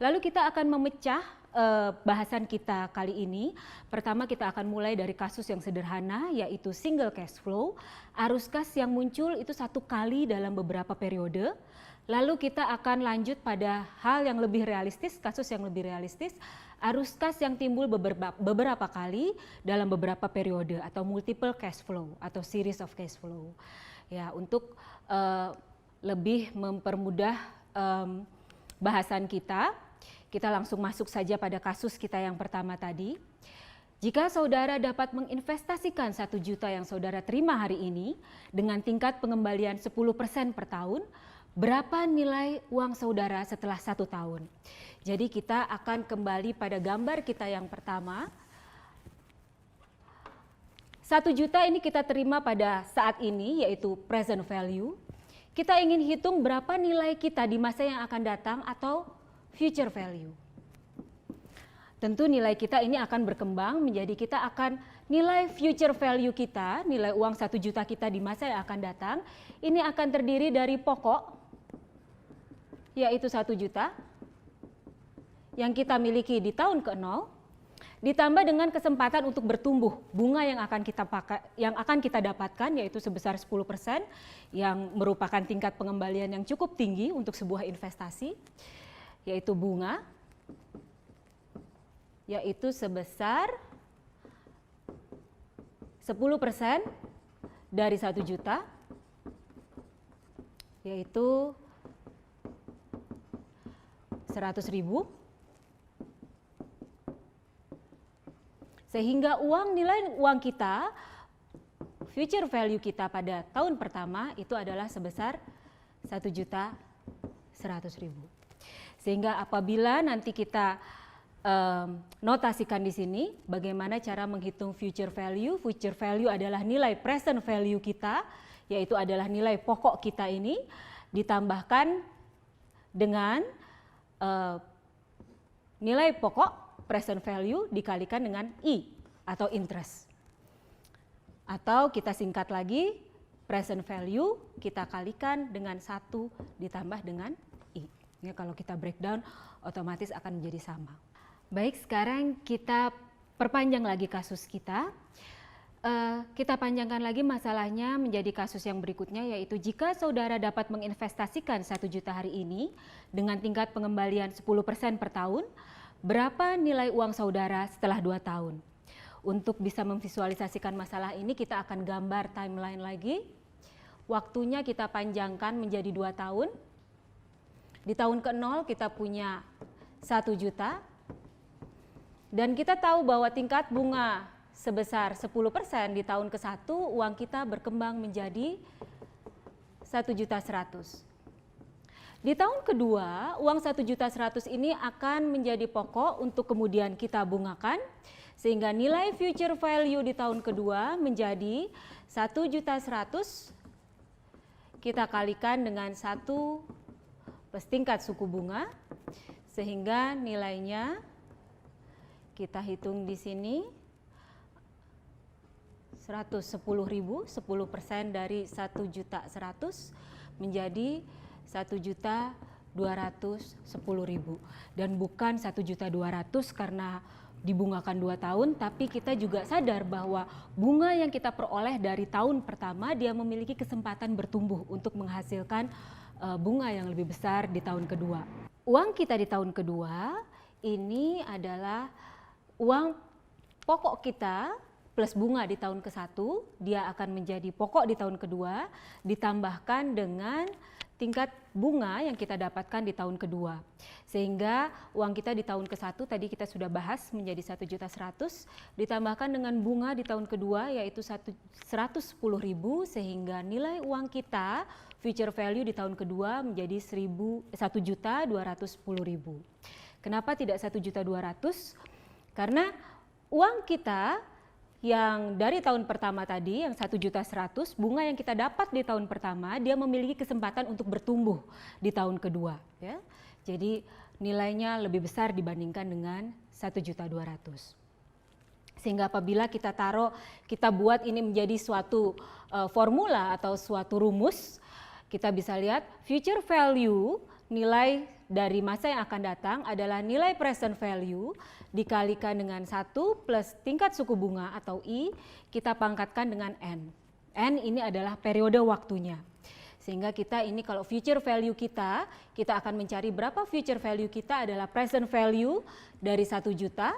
Lalu kita akan memecah bahasan kita kali ini. Pertama kita akan mulai dari kasus yang sederhana, yaitu single cash flow. Arus kas yang muncul itu satu kali dalam beberapa periode. Lalu kita akan lanjut pada hal yang lebih realistis, kasus yang lebih realistis. Arus kas yang timbul beberapa kali dalam beberapa periode atau multiple cash flow atau series of cash flow. Ya, untuk lebih mempermudah bahasan kita langsung masuk saja pada kasus kita yang pertama tadi. Jika saudara dapat menginvestasikan 1 juta yang saudara terima hari ini dengan tingkat pengembalian 10% per tahun, berapa nilai uang saudara setelah 1 tahun? Jadi kita akan kembali pada gambar kita yang pertama. 1 juta ini kita terima pada saat ini, yaitu present value. Kita ingin hitung berapa nilai kita di masa yang akan datang atau future value. Tentu nilai kita ini akan berkembang menjadi kita akan nilai future value kita, nilai uang 1 juta kita di masa yang akan datang, ini akan terdiri dari pokok, yaitu 1 juta, yang kita miliki di tahun ke-0, ditambah dengan kesempatan untuk bertumbuh, bunga yang akan kita dapatkan yaitu sebesar 10%, yang merupakan tingkat pengembalian yang cukup tinggi untuk sebuah investasi, yaitu bunga, yaitu sebesar 10% dari 1 juta, yaitu 100.000. Sehingga nilai uang kita, future value kita pada tahun pertama itu adalah sebesar 1.100.000. Sehingga apabila nanti kita notasikan di sini bagaimana cara menghitung future value. Future value adalah nilai present value kita, yaitu adalah nilai pokok kita ini ditambahkan dengan nilai pokok present value dikalikan dengan I atau interest. Atau kita singkat lagi, present value kita kalikan dengan 1 ditambah dengan I. Ya, kalau kita breakdown otomatis akan menjadi sama. Baik, sekarang kita perpanjang lagi kasus kita. Kita panjangkan lagi masalahnya menjadi kasus yang berikutnya, yaitu jika saudara dapat menginvestasikan 1 juta hari ini dengan tingkat pengembalian 10% per tahun, berapa nilai uang saudara setelah 2 tahun? Untuk bisa memvisualisasikan masalah ini kita akan gambar timeline lagi. Waktunya kita panjangkan menjadi 2 tahun. Di tahun ke-0 kita punya 1 juta. Dan kita tahu bahwa tingkat bunga sebesar 10% di tahun ke-1, uang kita berkembang menjadi 1.100.000. Di tahun kedua, uang 1.100.000 ini akan menjadi pokok untuk kemudian kita bungakan, sehingga nilai future value di tahun kedua menjadi 1.100.000 kita kalikan dengan 1 plus tingkat suku bunga, sehingga nilainya kita hitung di sini 110.000, 10% dari 1.100.000 menjadi 1.210.000. Dan bukan 1.200.000 karena dibungakan 2 tahun, tapi kita juga sadar bahwa bunga yang kita peroleh dari tahun pertama dia memiliki kesempatan bertumbuh untuk menghasilkan bunga yang lebih besar di tahun kedua. Uang kita di tahun kedua ini adalah uang pokok kita plus bunga di tahun ke-1, dia akan menjadi pokok di tahun kedua, ditambahkan dengan tingkat bunga yang kita dapatkan di tahun kedua. Sehingga uang kita di tahun ke-1 tadi kita sudah bahas menjadi 1.100.000, ditambahkan dengan bunga di tahun kedua yaitu 110.000, sehingga nilai uang kita future value di tahun kedua menjadi 1.210.000. Kenapa tidak 1.200.000? Karena uang kita yang dari tahun pertama tadi yang 1.100.000, bunga yang kita dapat di tahun pertama dia memiliki kesempatan untuk bertumbuh di tahun kedua, ya. Jadi nilainya lebih besar dibandingkan dengan 1.200.000. Sehingga apabila kita buat ini menjadi suatu formula atau suatu rumus, kita bisa lihat future value, nilai dari masa yang akan datang adalah nilai present value dikalikan dengan 1 plus tingkat suku bunga atau I, kita pangkatkan dengan N. N ini adalah periode waktunya. Sehingga kita ini kalau future value kita akan mencari berapa future value kita adalah present value dari 1 juta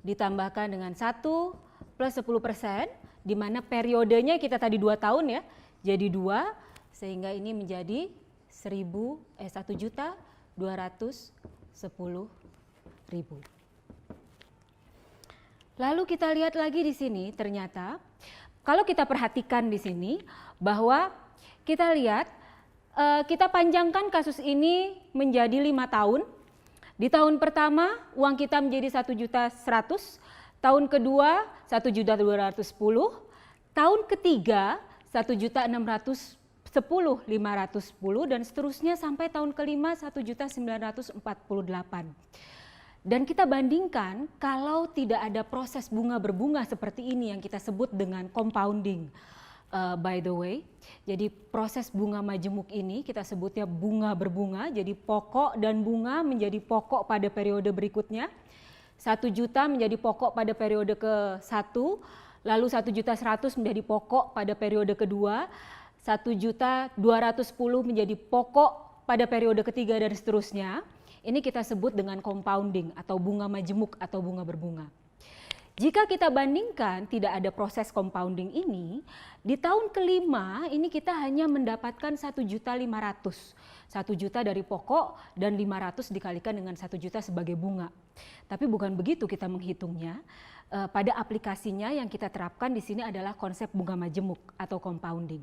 ditambahkan dengan 1 plus 10%, di mana periodenya kita tadi 2 tahun ya, jadi 2, sehingga ini menjadi 1.210.000. Lalu kita lihat lagi di sini, ternyata kalau kita perhatikan di sini bahwa kita lihat kita panjangkan kasus ini menjadi 5 tahun. Di tahun pertama uang kita menjadi 1.100.000, tahun kedua 1.210.000, tahun ketiga 1.610.510 dan seterusnya sampai tahun kelima 1.948. Dan kita bandingkan kalau tidak ada proses bunga berbunga seperti ini yang kita sebut dengan compounding. By the way, jadi proses bunga majemuk ini kita sebutnya bunga berbunga, jadi pokok dan bunga menjadi pokok pada periode berikutnya. 1 juta menjadi pokok pada periode ke-1, lalu 1.100.000 menjadi pokok pada periode kedua, 1.210.000 menjadi pokok pada periode ketiga dan seterusnya. Ini kita sebut dengan compounding atau bunga majemuk atau bunga berbunga. Jika kita bandingkan tidak ada proses compounding ini, di tahun kelima ini kita hanya mendapatkan 1.500.000. 1 juta dari pokok dan 500 dikalikan dengan 1 juta sebagai bunga. Tapi bukan begitu kita menghitungnya. Pada aplikasinya yang kita terapkan di sini adalah konsep bunga majemuk atau compounding.